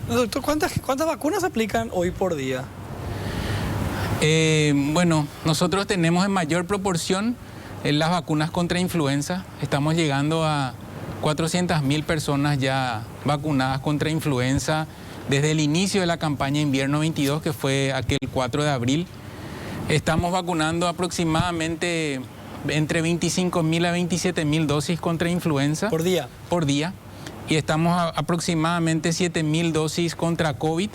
Doctor, ¿cuántas vacunas se aplican hoy por día? Bueno, nosotros tenemos en mayor proporción las vacunas contra influenza. Estamos llegando a 400.000 personas ya vacunadas contra influenza desde el inicio de la campaña invierno 22, que fue aquel 4 de abril. Estamos vacunando aproximadamente entre 25.000 a 27.000 dosis contra influenza. ¿Por día? Por día. Y estamos a aproximadamente 7.000 dosis contra COVID.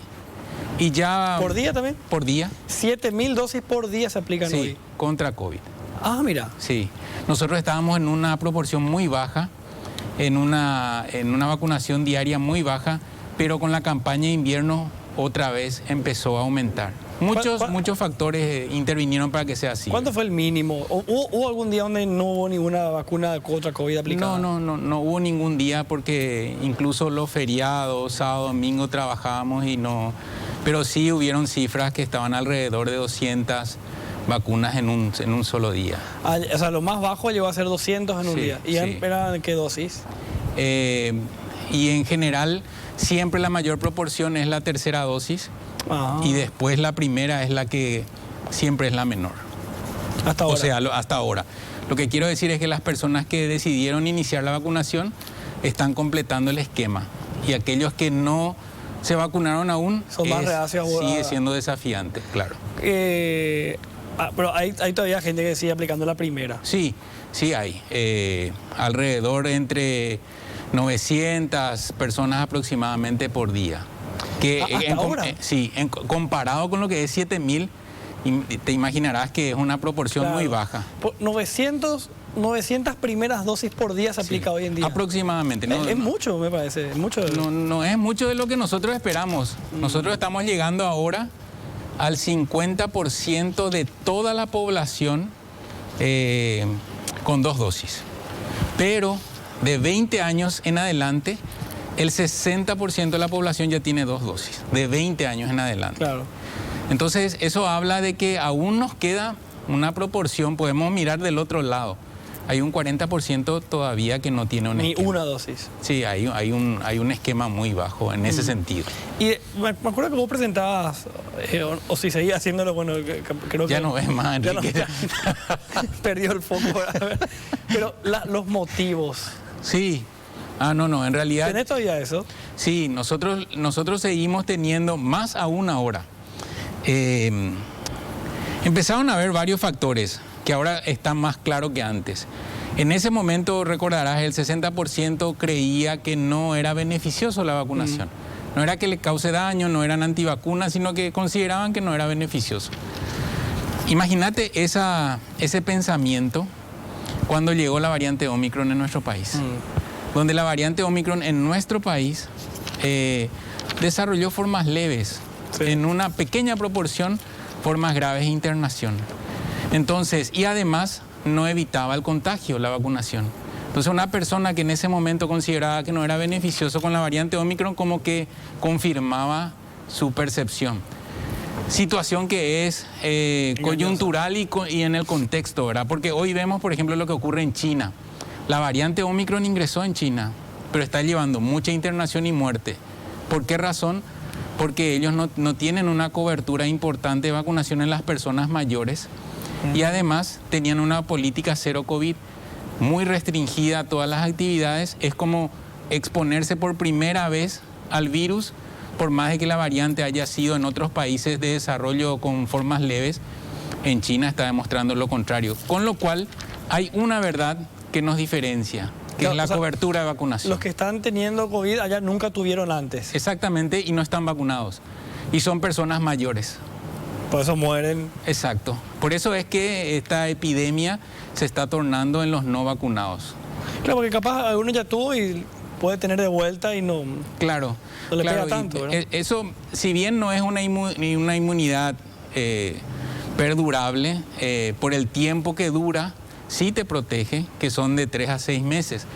Y ya... ¿Por día también? Por día. 7.000 dosis por día se aplican hoy. Sí, contra COVID. Ah, mira. Sí. Nosotros estábamos en una proporción muy baja, en una vacunación diaria muy baja, pero con la campaña de invierno otra vez empezó a aumentar. Muchos factores intervinieron para que sea así. ¿Cuánto fue el mínimo? ¿Hubo algún día donde no hubo ninguna vacuna contra COVID aplicada? No hubo ningún día, porque incluso los feriados, sábado, domingo trabajábamos y no... Pero sí hubieron cifras que estaban alrededor de 200 vacunas en un solo día. O sea, lo más bajo llegó a ser 200 en un día. ¿Y eran qué dosis? Y en general siempre la mayor proporción es la tercera dosis. Y después la primera es la que siempre es la menor. Hasta ahora. O sea, hasta ahora. Lo que quiero decir es que las personas que decidieron iniciar la vacunación están completando el esquema. Y aquellos que no se vacunaron aún, son más reacios. Sigue siendo desafiante, claro. Pero hay todavía gente que sigue aplicando la primera. Sí hay. Alrededor entre 900 personas aproximadamente por día. Comparado con lo que es 7.000, te imaginarás que es una proporción muy baja. 900 primeras dosis por día se aplica hoy en día. Aproximadamente. Es mucho, me parece. Es mucho. No es mucho de lo que nosotros esperamos. Nosotros estamos llegando ahora al 50% de toda la población con 2 dosis. Pero de 20 años en adelante, el 60% de la población ya tiene 2 dosis, de 20 años en adelante. Claro. Entonces, eso habla de que aún nos queda una proporción, podemos mirar del otro lado. Hay un 40% todavía que no tiene ni una dosis. Sí, hay un esquema muy bajo en ese sentido. Y me acuerdo que vos presentabas, o si seguías haciéndolo, bueno, creo que... Ya no ves más, Enrique. Perdió el foco. Pero los motivos. Sí. En realidad... ¿Tenés todavía eso? Sí, nosotros seguimos teniendo, más aún ahora. Empezaron a haber varios factores que ahora están más claros que antes. En ese momento, recordarás, el 60% creía que no era beneficioso la vacunación. No era que le cause daño, no eran antivacunas, sino que consideraban que no era beneficioso. Imagínate ese pensamiento cuando llegó la variante Omicron en nuestro país. Donde la variante Omicron en nuestro país desarrolló formas leves, en una pequeña proporción, formas graves e internación. Entonces, y además no evitaba el contagio, la vacunación. Entonces, una persona que en ese momento consideraba que no era beneficioso con la variante Omicron, como que confirmaba su percepción. Situación que es coyuntural y en el contexto, ¿verdad? Porque hoy vemos, por ejemplo, lo que ocurre en China. La variante Omicron ingresó en China, pero está llevando mucha internación y muerte. ¿Por qué razón? Porque ellos no tienen una cobertura importante de vacunación en las personas mayores y además tenían una política cero COVID muy restringida a todas las actividades. Es como exponerse por primera vez al virus, por más de que la variante haya sido en otros países de desarrollo con formas leves. En China está demostrando lo contrario. Con lo cual hay una verdad que nos diferencia, que es la cobertura de vacunación. Los que están teniendo COVID allá nunca tuvieron antes. Exactamente, y no están vacunados. Y son personas mayores. Por eso mueren. Exacto. Por eso es que esta epidemia se está tornando en los no vacunados. Claro, porque capaz alguno ya tuvo y puede tener de vuelta y no... Claro. No le pega tanto, ¿verdad? Eso, si bien no es una inmunidad perdurable, por el tiempo que dura, sí te protege, que son de 3 a 6 meses.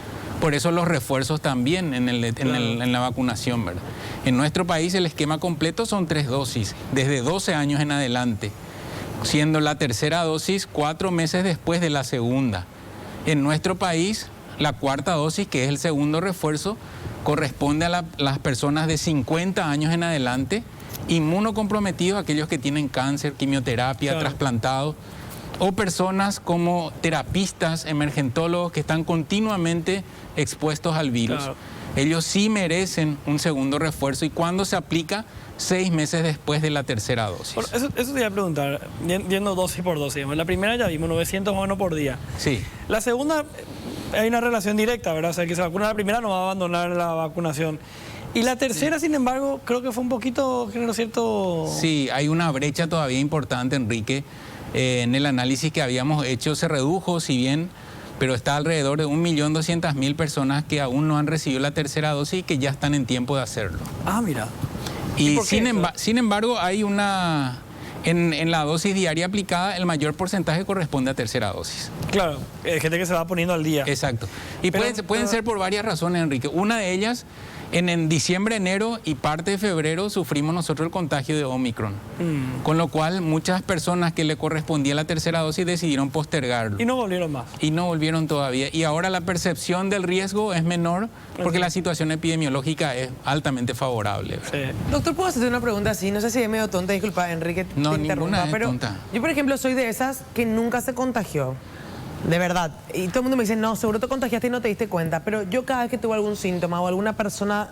Por eso los refuerzos también en la vacunación, ¿verdad? En nuestro país el esquema completo son 3 dosis, desde 12 años en adelante, siendo la tercera dosis 4 meses después de la segunda. En nuestro país La cuarta dosis, que es el segundo refuerzo, corresponde a las personas de 50 años en adelante, inmunocomprometidos, aquellos que tienen cáncer, quimioterapia, Claro. trasplantados, o personas como terapistas, emergentólogos que están continuamente expuestos al virus. Claro. Ellos sí merecen un segundo refuerzo y cuando se aplica 6 meses después de la tercera dosis. Eso te iba a preguntar, yendo dosis por dosis. La primera ya vimos 900 más o menos por día. Sí. La segunda, hay una relación directa, ¿verdad? O sea, el que se vacuna la primera no va a abandonar la vacunación. Y la tercera, sin embargo, creo que fue un poquito, ¿no es cierto? Sí, hay una brecha todavía importante, Enrique. En el análisis que habíamos hecho se redujo, si bien, pero está alrededor de 1.200.000 personas que aún no han recibido la tercera dosis y que ya están en tiempo de hacerlo. Ah, mira. Y por qué eso? sin embargo, hay una... En la dosis diaria aplicada, el mayor porcentaje corresponde a tercera dosis. Claro, hay gente que se va poniendo al día. Exacto. Y Pero- pueden ser por varias razones, Enrique. Una de ellas, en diciembre, enero y parte de febrero sufrimos nosotros el contagio de Omicron. Con lo cual, muchas personas que le correspondía la tercera dosis decidieron postergarlo. Y no volvieron más. Y no volvieron todavía. Y ahora la percepción del riesgo es menor porque la situación epidemiológica es altamente favorable. Sí. Doctor, ¿puedo hacerte una pregunta así? No sé si es medio tonta, disculpa, Enrique, No, te interrumpa, ninguna es pero tonta. yo, por ejemplo, soy de esas que nunca se contagió. De verdad. Y todo el mundo me dice, no, seguro te contagiaste y no te diste cuenta. Pero yo cada vez que tuve algún síntoma o alguna persona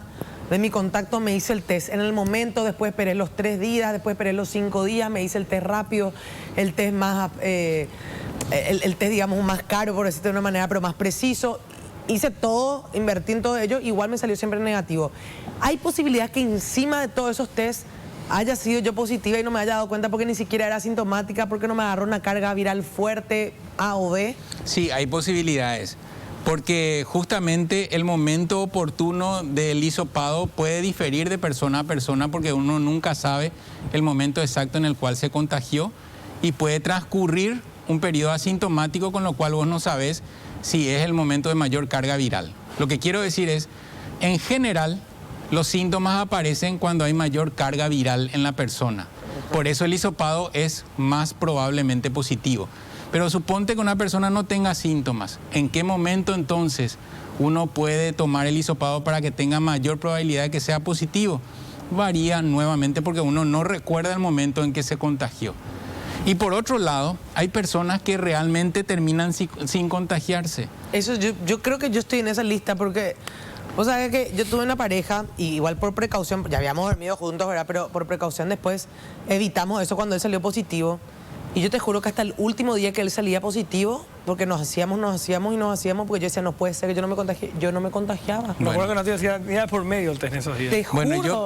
de mi contacto me hice el test. En el momento, después esperé los 3 días, después esperé los 5 días, me hice el test rápido, el test más, el test, digamos, más caro, por decirlo de una manera, pero más preciso. Hice todo, invertí en todo ello, igual me salió siempre negativo. ¿Hay posibilidad que encima de todos esos tests haya sido yo positiva y no me haya dado cuenta porque ni siquiera era asintomática, porque no me agarró una carga viral fuerte A o B? Sí, hay posibilidades. Porque justamente el momento oportuno del hisopado puede diferir de persona a persona porque uno nunca sabe el momento exacto en el cual se contagió y puede transcurrir un periodo asintomático con lo cual vos no sabés si es el momento de mayor carga viral. Lo que quiero decir es, en general, los síntomas aparecen cuando hay mayor carga viral en la persona. Por eso el hisopado es más probablemente positivo. Pero suponte que una persona no tenga síntomas. ¿En qué momento entonces uno puede tomar el hisopado para que tenga mayor probabilidad de que sea positivo? Varía nuevamente porque uno no recuerda el momento en que se contagió. Y por otro lado, hay personas que realmente terminan sin contagiarse. Eso yo creo que yo estoy en esa lista porque, o sea, que yo tuve una pareja y igual por precaución, ya habíamos dormido juntos, ¿verdad? Pero por precaución después evitamos eso cuando él salió positivo. Y yo te juro que hasta el último día que él salía positivo, porque nos hacíamos, porque yo decía, no puede ser que yo no me contagie, yo no me contagiaba. Me Bueno. acuerdo que no te decía ni por medio el test en esos días. Te juro.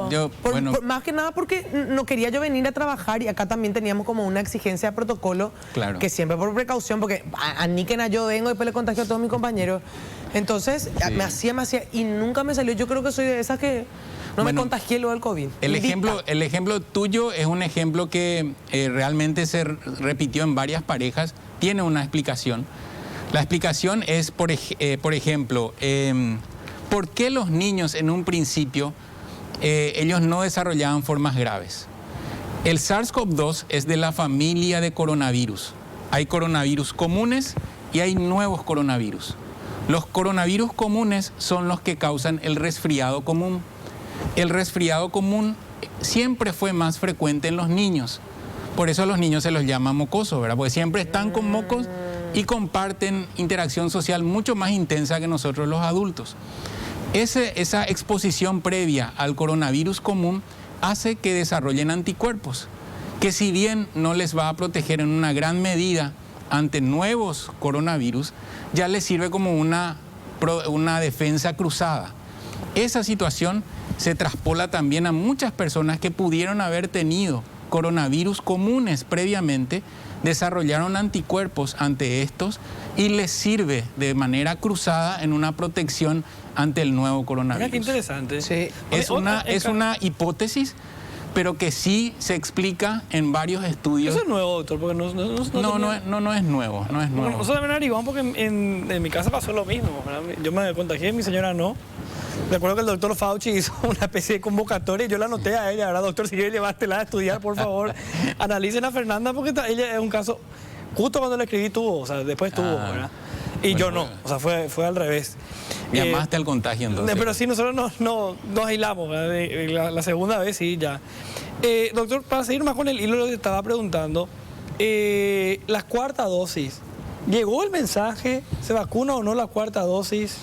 Bueno, bueno. Más que nada porque no quería yo venir a trabajar y acá también teníamos como una exigencia de protocolo. Claro. Que siempre por precaución, porque a Níquena yo vengo y después le contagio a todos mis compañeros. Entonces, Sí. me hacía y nunca me salió. Yo creo que soy de esas que no me Bueno, contagié luego del COVID. El Invicta. ejemplo tuyo es un ejemplo que realmente se repitió en varias parejas, tiene una explicación. La explicación es, por ejemplo, ¿por qué los niños en un principio ellos no desarrollaban formas graves? El SARS-CoV-2 es de la familia de coronavirus. Hay coronavirus comunes y hay nuevos coronavirus. Los coronavirus comunes son los que causan el resfriado común. El resfriado común siempre fue más frecuente en los niños. Por eso a los niños se los llama mocosos, ¿verdad? Porque siempre están con mocos y comparten interacción social mucho más intensa que nosotros los adultos. Esa exposición previa al coronavirus común hace que desarrollen anticuerpos, que si bien no les va a proteger en una gran medida ante nuevos coronavirus, ya les sirve como una defensa cruzada. Esa situación se traspola también a muchas personas que pudieron haber tenido coronavirus comunes previamente, desarrollaron anticuerpos ante estos y les sirve de manera cruzada en una protección ante el nuevo Mira, coronavirus. qué interesante. Sí. Es una hipótesis, pero que sí se explica en varios estudios. Eso es nuevo, doctor, porque no No es nuevo. Nosotros también averiguamos porque en mi casa pasó lo mismo, ¿verdad? Yo me contagié, mi señora no. Me acuerdo que el doctor Fauci hizo una especie de convocatoria y yo la anoté a ella, ¿verdad? Doctor, si quiere llevártela a estudiar, por favor, analicen a Fernanda porque ella es un caso, justo cuando le escribí tuvo, o sea, después tuvo, ¿verdad? Y Bueno, yo no, o sea, fue al revés. Llamaste al contagio entonces. Pero sí, nosotros nos aislamos, ¿verdad? La segunda vez sí, ya. Doctor, para seguir más con el hilo, lo que estaba preguntando, las cuartas dosis, ¿llegó el mensaje? ¿Se vacuna o no la cuarta dosis?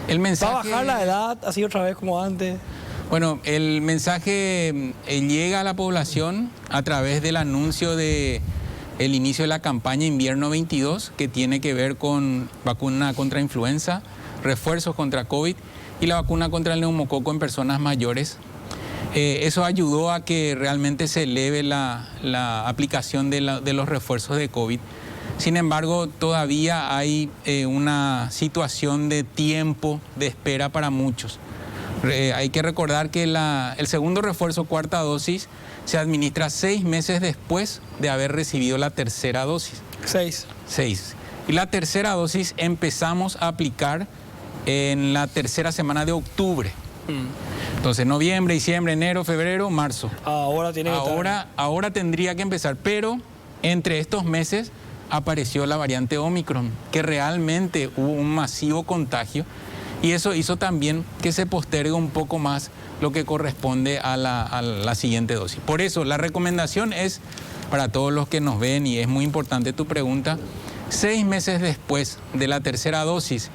El mensaje... ¿Va a bajar la edad así otra vez como antes? Bueno, el mensaje llega a la población a través del anuncio de el inicio de la campaña invierno 22, que tiene que ver con vacuna contra influenza, refuerzos contra COVID y la vacuna contra el neumococo en personas mayores. Eso ayudó a que realmente se eleve la aplicación de los refuerzos de COVID. Sin embargo, todavía hay una situación de tiempo de espera para muchos. Hay que recordar que el segundo refuerzo, cuarta dosis, se administra 6 meses después de haber recibido la tercera dosis. 6. Y la tercera dosis empezamos a aplicar en la tercera semana de octubre. Entonces, noviembre, diciembre, enero, febrero, marzo. Ahora tiene que estar. Ahora tendría que empezar, pero entre estos meses apareció la variante Omicron, que realmente hubo un masivo contagio y eso hizo también que se postergue un poco más lo que corresponde a la siguiente dosis. Por eso, la recomendación es para todos los que nos ven, y es muy importante tu pregunta, 6 meses después de la tercera dosis,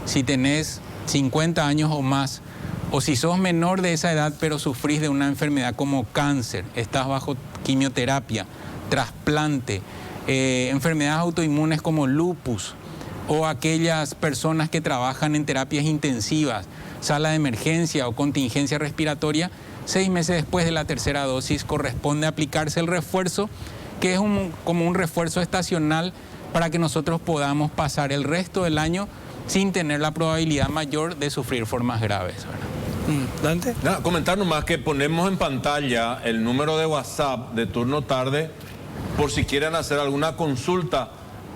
si tenés 50 años o más, o si sos menor de esa edad pero sufrís de una enfermedad como cáncer, estás bajo quimioterapia, trasplante, enfermedades autoinmunes como lupus, o aquellas personas que trabajan en terapias intensivas, sala de emergencia o contingencia respiratoria, 6 meses después de la tercera dosis corresponde aplicarse el refuerzo, que es como un refuerzo estacional para que nosotros podamos pasar el resto del año sin tener la probabilidad mayor de sufrir formas graves, ¿verdad? ¿Dante? Comentar nomás que ponemos en pantalla el número de WhatsApp de Turno Tarde por si quieren hacer alguna consulta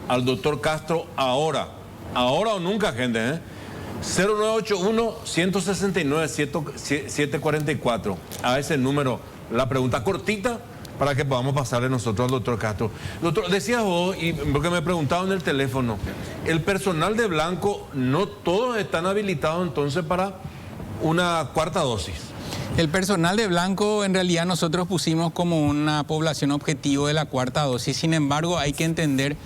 al doctor Castro ahora o nunca, gente, 0981-169-744. A ese número, la pregunta cortita para que podamos pasarle nosotros al doctor Castro. Doctor, decías vos, y porque me preguntaban en el teléfono, el personal de blanco, no todos están habilitados entonces para una cuarta dosis. El personal de blanco, en realidad nosotros pusimos como una población objetivo de la cuarta dosis. Sin embargo, hay que entender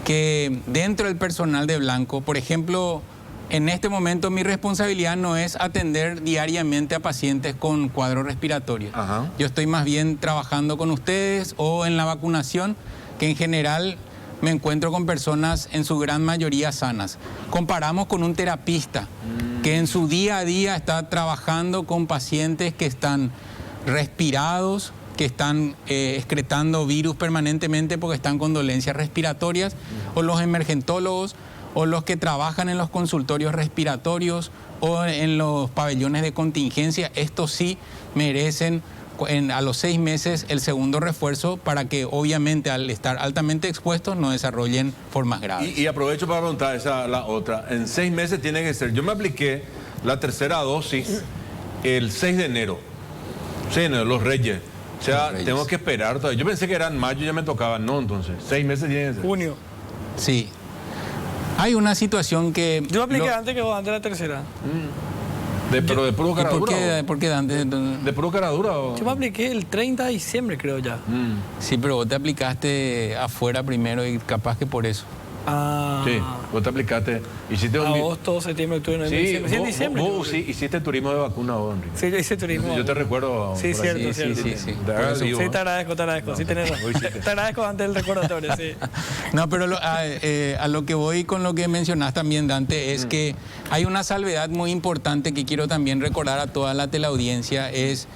que dentro del personal de blanco, por ejemplo, en este momento mi responsabilidad no es atender diariamente a pacientes con cuadros respiratorios. Ajá. Yo estoy más bien trabajando con ustedes o en la vacunación, que en general me encuentro con personas en su gran mayoría sanas. Comparamos con un terapista que en su día a día está trabajando con pacientes que están respirados, que están excretando virus permanentemente porque están con dolencias respiratorias, o los emergentólogos, o los que trabajan en los consultorios respiratorios o en los pabellones de contingencia. Estos sí merecen a los 6 meses el segundo refuerzo para que obviamente al estar altamente expuestos no desarrollen formas graves. Y aprovecho para preguntar la otra. En 6 meses tiene que ser. Yo me apliqué la tercera dosis el 6 de enero. 6 de enero, los Reyes. O sea, tengo que esperar todavía. Yo pensé que era en mayo, ya me tocaba. No, entonces, 6 meses tiene que ser. Junio. Sí. Hay una situación que... Yo apliqué antes que vos, antes de la tercera. Pero de puro cara dura. ¿Por qué antes? ¿De puro cara dura? Yo me apliqué el 30 de diciembre, creo ya. Sí, pero vos te aplicaste afuera primero y capaz que por eso. Ah. Sí, vos te aplicaste. Hiciste agosto, septiembre, octubre, noviembre, sí, diciembre. Sí, en diciembre. Vos sí, hiciste turismo de vacuna vos, Enrique. Sí, yo hice turismo. Yo te recuerdo. Sí, cierto, cierto. Sí. Te agradezco. Sí, tenés razón. Te agradezco antes del recordatorio, sí. No, pero a lo que voy con lo que mencionás también, Dante, es que hay una salvedad muy importante que quiero también recordar a toda la teleaudiencia, es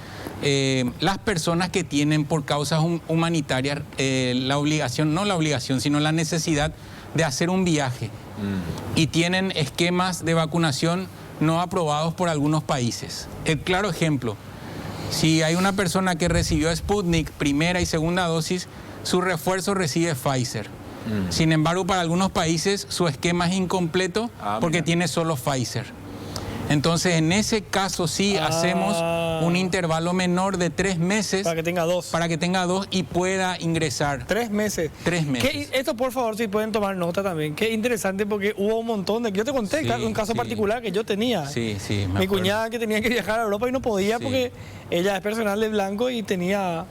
las personas que tienen por causas humanitarias la obligación, no la obligación, sino la necesidad de hacer un viaje y tienen esquemas de vacunación no aprobados por algunos países. El claro ejemplo, si hay una persona que recibió Sputnik, primera y segunda dosis, su refuerzo recibe Pfizer. Sin embargo, para algunos países su esquema es incompleto porque tiene solo Pfizer. Entonces, en ese caso sí hacemos un intervalo menor de 3 meses. Para que tenga 2. Para que tenga 2 y pueda ingresar. 3 meses. 3 meses. Esto, por favor, si pueden tomar nota también. Qué interesante, porque hubo un montón de... Yo te conté Sí, un caso sí. particular que yo tenía. Sí, sí. me Mi acuerdo. cuñada que tenía que viajar a Europa y no podía Sí. porque ella es personal de blanco y tenía...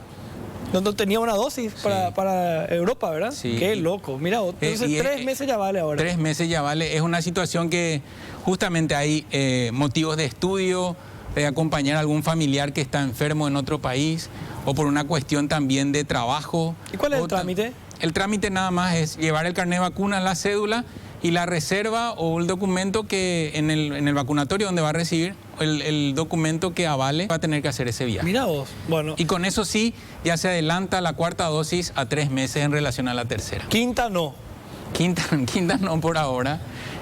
No tenía una dosis para Europa, ¿verdad? Sí. Qué loco. Mira, entonces y 3 meses ya vale ahora. 3 meses ya vale. Es una situación que justamente hay motivos de estudio, de acompañar a algún familiar que está enfermo en otro país o por una cuestión también de trabajo. ¿Y cuál es el O trámite? El trámite nada más es llevar el carnet de vacuna, la cédula y la reserva o el documento que en el vacunatorio donde va a recibir, el documento que avale, va a tener que hacer ese viaje. Mira vos. Bueno, Y con eso sí, ya se adelanta la 4ª dosis a 3 meses en relación a la 3ª. quinta no. Quinta no por ahora.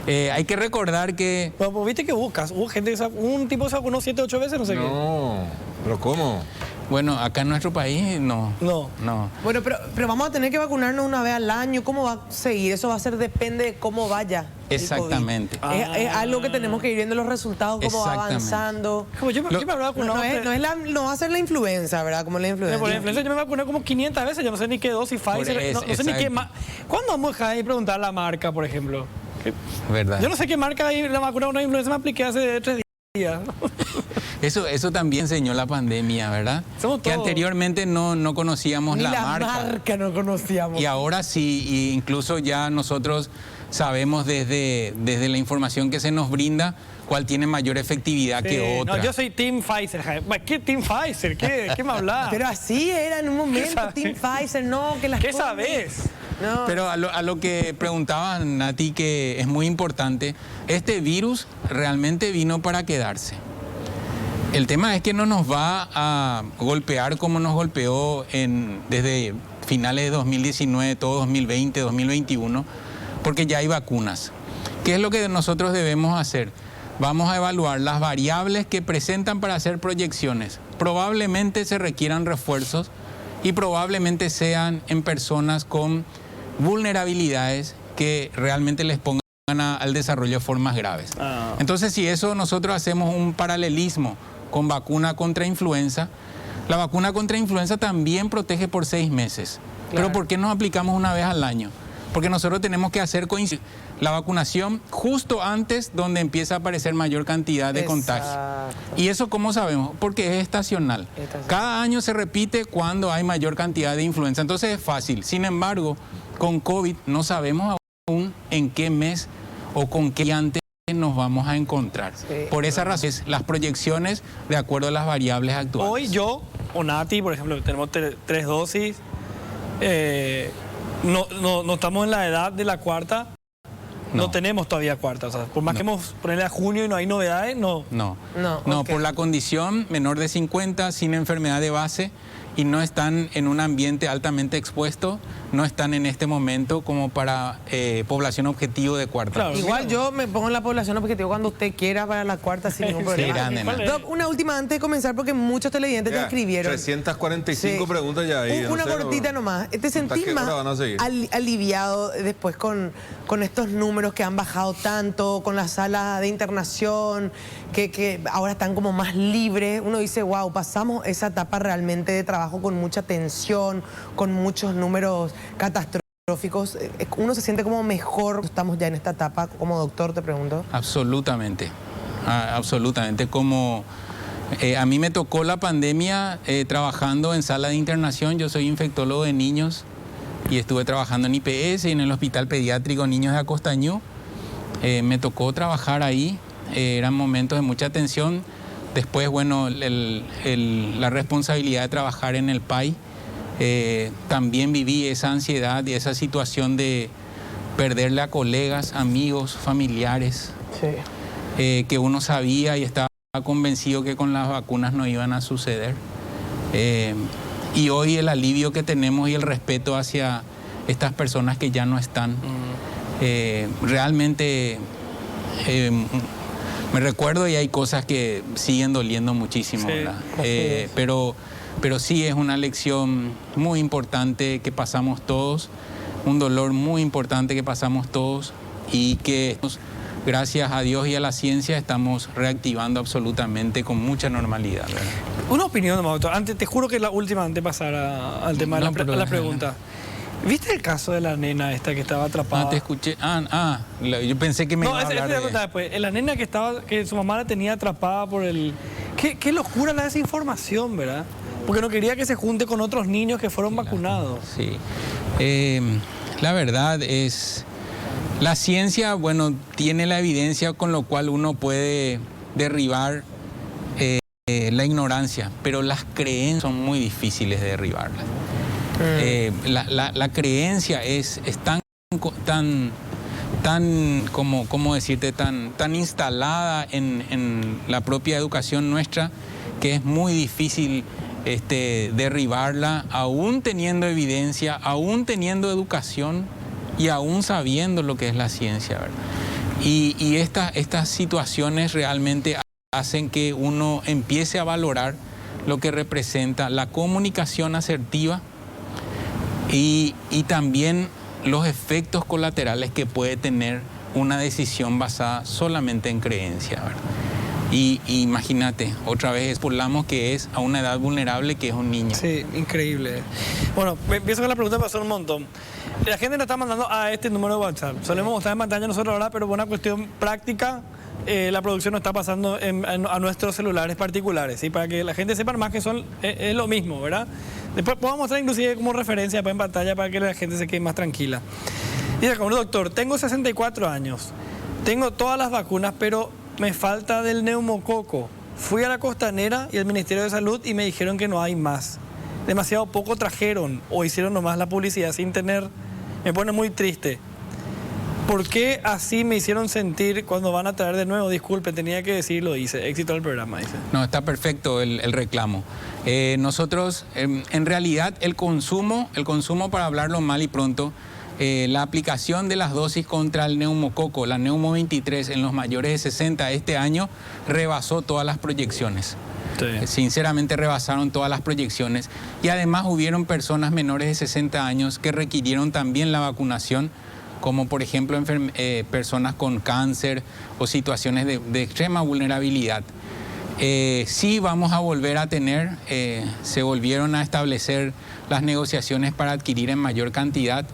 Hay que recordar que Bueno, pues viste que buscas. Hubo gente que un tipo se vacunó 7, 8 veces, no sé No, pero ¿cómo? bueno, acá en nuestro país no. No. No. Bueno, pero vamos a tener que vacunarnos una vez al año. ¿Cómo va a seguir? Eso va a ser, depende de cómo vaya. el Exactamente. COVID. Es algo que tenemos que ir viendo los resultados, cómo va Exactamente. avanzando. Como yo me habrá No, vacunado. no va a ser la influenza, ¿verdad? Como la influenza. Por la influenza yo me vacuné como 500 veces, yo no sé ni qué dosis Pfizer, eso, no sé ni qué exacto. más. ¿Cuándo vamos a dejar de preguntar la marca, por ejemplo? ¿Verdad? Yo no sé qué marca hay, la vacuna de una influenza me apliqué hace 3 días. Eso también enseñó la pandemia, ¿verdad? Somos Que todos. anteriormente no conocíamos Ni la la marca. marca no conocíamos. Y ahora sí, y incluso ya nosotros sabemos desde la información que se nos brinda cuál tiene mayor efectividad que otra. No, yo soy Team Pfizer, Jaime. ¿Qué Team Pfizer? ¿Qué me hablas? Pero así era en un momento, sabes? Team Pfizer, no, que las ¿Qué cosas- sabes? No. Pero a lo que preguntaban, Nati, que es muy importante, este virus realmente vino para quedarse. El tema es que no nos va a golpear como nos golpeó desde finales de 2019, todo 2020, 2021, porque ya hay vacunas. ¿Qué es lo que nosotros debemos hacer? Vamos a evaluar las variables que presentan para hacer proyecciones. Probablemente se requieran refuerzos y probablemente sean en personas con vulnerabilidades que realmente les pongan al desarrollo de formas graves. Ah. Entonces, si eso nosotros hacemos un paralelismo con vacuna contra influenza, la vacuna contra influenza también protege por 6 meses. Pero ¿por qué nos aplicamos una vez al año? Porque nosotros tenemos que hacer coincidir la vacunación justo antes donde empieza a aparecer mayor cantidad de contagios. Exacto. ¿Y eso cómo sabemos? Porque es estacional. Cada año se repite cuando hay mayor cantidad de influenza. Entonces es fácil. Sin embargo, con COVID no sabemos aún en qué mes o con qué variante nos vamos a encontrar. Sí. Por esa razón, las proyecciones de acuerdo a las variables actuales. Hoy yo o Nati, por ejemplo, tenemos 3 dosis. No estamos en la edad de la cuarta. No No. tenemos todavía cuarta. O sea, por más No. que hemos ponerle a junio y no hay novedades, no. No, ok. Por la condición menor de 50, sin enfermedad de base y no están en un ambiente altamente expuesto, no están en este momento como para población objetivo de cuarta. Claro. Igual yo me pongo en la población objetivo cuando usted quiera para la cuarta sin ningún Sí, problema. grande, ¿Cuál ¿no? es? Doc, una última antes de comenzar porque muchos televidentes te Ya, escribieron. 345 Sí. preguntas ya ahí. Una no sé, cortita nomás. ¿Te sentís qué más hora van a seguir? aliviado después con estos números que han bajado tanto, con las salas de internación, que ahora están como más libres? Uno dice, wow, pasamos esa etapa realmente de trabajo con mucha tensión, con muchos números catastróficos. Uno se siente como mejor. Estamos ya en esta etapa. Como doctor, te pregunto. Absolutamente, absolutamente. Como a mí me tocó la pandemia trabajando en sala de internación, yo soy infectólogo de niños y estuve trabajando en IPS y en el Hospital Pediátrico Niños de Acostañú. Me tocó trabajar ahí, eran momentos de mucha tensión. Después, bueno, la responsabilidad de trabajar en el PAI, también viví esa ansiedad y esa situación de perderle a colegas, amigos, familiares, que uno sabía y estaba convencido que con las vacunas no iban a suceder. Y hoy el alivio que tenemos y el respeto hacia estas personas que ya no están, realmente me recuerdo y hay cosas que siguen doliendo muchísimo, Sí, ¿verdad? así es. Pero sí es una lección muy importante que pasamos todos, un dolor muy importante que pasamos todos y que gracias a Dios y a la ciencia estamos reactivando absolutamente con mucha normalidad, ¿verdad? Una opinión, doctor. Antes, te juro que es la última antes de pasar al tema de la pregunta. ¿Viste el caso de la nena esta que estaba atrapada? Ah, te escuché. Yo pensé que me iba a hablar de... después. La nena que su mamá la tenía atrapada por el... Qué locura la desinformación, ¿verdad? Porque no quería que se junte con otros niños que fueron vacunados. Sí. La verdad es... La ciencia, bueno, tiene la evidencia con lo cual uno puede derribar la ignorancia, pero las creencias son muy difíciles de derribarlas. La creencia es tan ¿cómo decirte? Tan instalada en la propia educación nuestra que es muy difícil derribarla, aún teniendo evidencia, aún teniendo educación y aún sabiendo lo que es la ciencia, ¿verdad? Y estas situaciones realmente hacen que uno empiece a valorar lo que representa la comunicación asertiva y también los efectos colaterales que puede tener una decisión basada solamente en creencia, ¿verdad? Y imagínate, otra vez expulamos que es a una edad vulnerable que es un niño. Sí, increíble. Bueno, empiezo con la pregunta, pasó un montón. La gente nos está mandando a este número de WhatsApp. Solemos mostrar en pantalla nosotros ahora, pero por una cuestión práctica, la producción nos está pasando a nuestros celulares particulares, ¿sí? Para que la gente sepa más que es lo mismo, ¿verdad? Después podemos mostrar inclusive como referencia en pantalla para que la gente se quede más tranquila. Dice, como doctor, tengo 64 años, tengo todas las vacunas, pero me falta del neumococo. Fui a la Costanera y al Ministerio de Salud y me dijeron que no hay más. Demasiado poco trajeron o hicieron nomás la publicidad sin tener. Me pone muy triste. ¿Por qué así me hicieron sentir cuando van a traer de nuevo? Disculpe, tenía que decirlo, dice. Éxito del programa, dice. No, está perfecto el reclamo. Nosotros, en realidad, el consumo, para hablarlo mal y pronto, la aplicación de las dosis contra el neumococo, la Neumo 23 en los mayores de 60 este año, rebasó todas las proyecciones. Sí. Sinceramente rebasaron todas las proyecciones y además hubieron personas menores de 60 años que requirieron también la vacunación, como por ejemplo personas con cáncer o situaciones de extrema vulnerabilidad. Sí vamos a volver a tener, se volvieron a establecer las negociaciones para adquirir en mayor cantidad.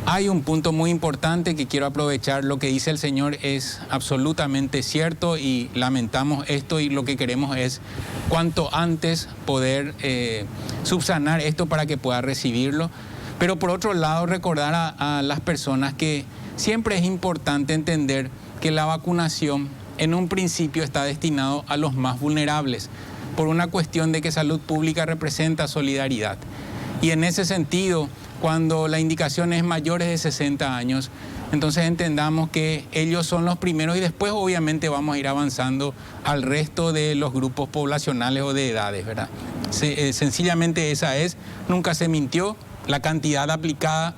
Hay un punto muy importante que quiero aprovechar. Lo que dice el señor es absolutamente cierto y lamentamos esto y lo que queremos es cuanto antes poder subsanar esto para que pueda recibirlo. Pero por otro lado, recordar a las personas que siempre es importante entender que la vacunación en un principio está destinado a los más vulnerables por una cuestión de que salud pública representa solidaridad. Y en ese sentido, cuando la indicación es mayores de 60 años, entonces entendamos que ellos son los primeros y después obviamente vamos a ir avanzando al resto de los grupos poblacionales o de edades, ¿verdad? Sencillamente esa es, nunca se mintió, la cantidad aplicada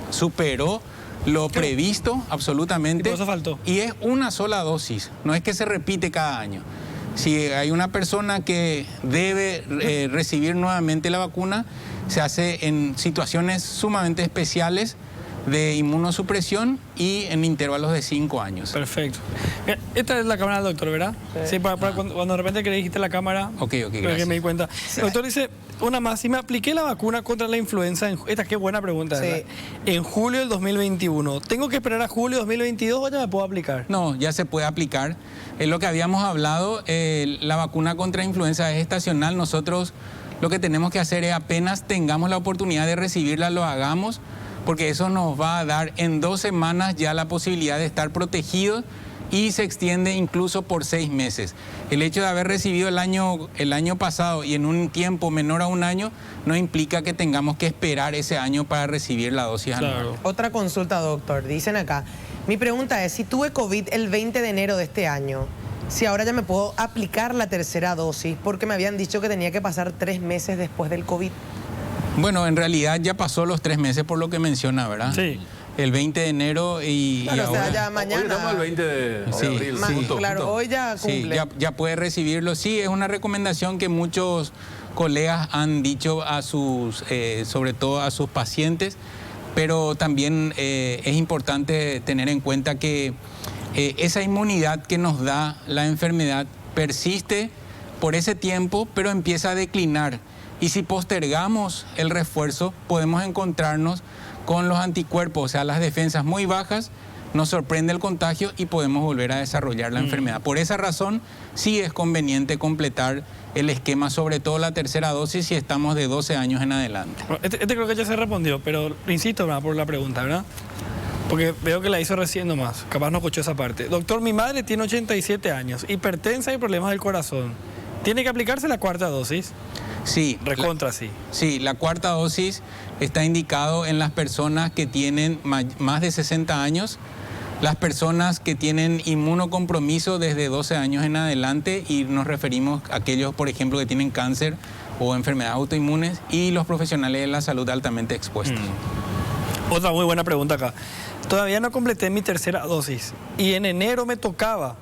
superó lo previsto absolutamente. Y por eso faltó. Y es una sola dosis, no es que se repite cada año. Si hay una persona que debe recibir nuevamente la vacuna, se hace en situaciones sumamente especiales de inmunosupresión y en intervalos de 5 años. Perfecto. Mira, esta es la cámara del doctor, ¿verdad? Sí, cuando de repente que le dijiste la cámara, ok, gracias. Que me di cuenta. Sí. El doctor dice, una más, si me apliqué la vacuna contra la influenza, esta qué buena pregunta, ¿verdad? Sí. En julio del 2021, ¿tengo que esperar a julio del 2022 o ya me puedo aplicar? No, ya se puede aplicar. Es lo que habíamos hablado, la vacuna contra influenza es estacional. Nosotros lo que tenemos que hacer es apenas tengamos la oportunidad de recibirla, lo hagamos, porque eso nos va a dar en 2 semanas ya la posibilidad de estar protegidos y se extiende incluso por 6 meses. El hecho de haber recibido el año pasado y en un tiempo menor a 1 año no implica que tengamos que esperar ese año para recibir la dosis anual. Otra consulta, doctor. Dicen acá, mi pregunta es, si tuve COVID el 20 de enero de este año, si ahora ya me puedo aplicar la tercera dosis, porque me habían dicho que tenía que pasar 3 meses después del COVID. Bueno, en realidad ya pasó los 3 meses por lo que menciona, ¿verdad? Sí. El 20 de enero y claro, ahora... o sea, ya mañana... Hoy estamos el 20 de abril. Sí. Claro, hoy ya cumple. Sí, ya puede recibirlo. Sí, es una recomendación que muchos colegas han dicho a sus, sobre todo a sus pacientes, pero también es importante tener en cuenta que esa inmunidad que nos da la enfermedad persiste por ese tiempo, pero empieza a declinar. Y si postergamos el refuerzo, podemos encontrarnos con los anticuerpos, o sea, las defensas muy bajas, nos sorprende el contagio y podemos volver a desarrollar la enfermedad. Por esa razón, sí es conveniente completar el esquema, sobre todo la tercera dosis, si estamos de 12 años en adelante. Bueno, este creo que ya se respondió, pero insisto, ¿verdad?, por la pregunta, ¿verdad? Porque veo que la hizo recién nomás, capaz no escuchó esa parte. Doctor, mi madre tiene 87 años, hipertensa y problemas del corazón. ¿Tiene que aplicarse la cuarta dosis? Sí. Recontra, sí. Sí, la cuarta dosis está indicado en las personas que tienen más de 60 años, las personas que tienen inmunocompromiso desde 12 años en adelante, y nos referimos a aquellos, por ejemplo, que tienen cáncer o enfermedades autoinmunes, y los profesionales de la salud altamente expuestos. Otra muy buena pregunta acá. Todavía no completé mi tercera dosis y en enero me tocaba.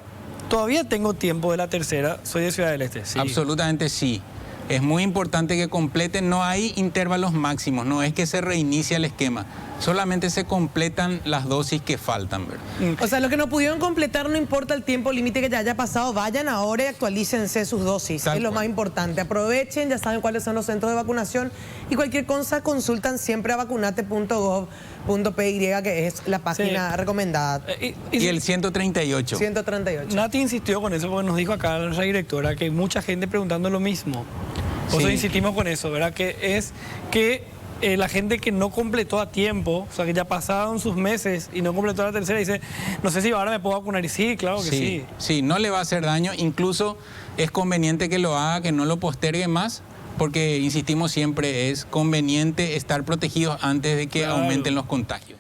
Todavía tengo tiempo de la tercera, soy de Ciudad del Este. Sí. Absolutamente sí. Es muy importante que completen, no hay intervalos máximos, no es que se reinicia el esquema, solamente se completan las dosis que faltan, ¿verdad? O sea, lo que no pudieron completar, no importa el tiempo límite que ya haya pasado, vayan ahora y actualícense sus dosis. Tal es lo cual. más importante. Aprovechen, ya saben cuáles son los centros de vacunación, y cualquier cosa consultan siempre a vacunate.gov.py, que es la página Sí. recomendada. Y el 138. 138. Nati insistió con eso porque nos dijo acá nuestra directora que hay mucha gente preguntando lo mismo. Por eso Sí. insistimos con eso, ¿verdad? Que es que la gente que no completó a tiempo, o sea, que ya pasaron sus meses y no completó la tercera, dice, no sé si ahora me puedo vacunar. Y sí, claro que sí. Sí, no le va a hacer daño, incluso es conveniente que lo haga, que no lo postergue más, porque insistimos siempre, es conveniente estar protegidos antes de que Claro. aumenten los contagios.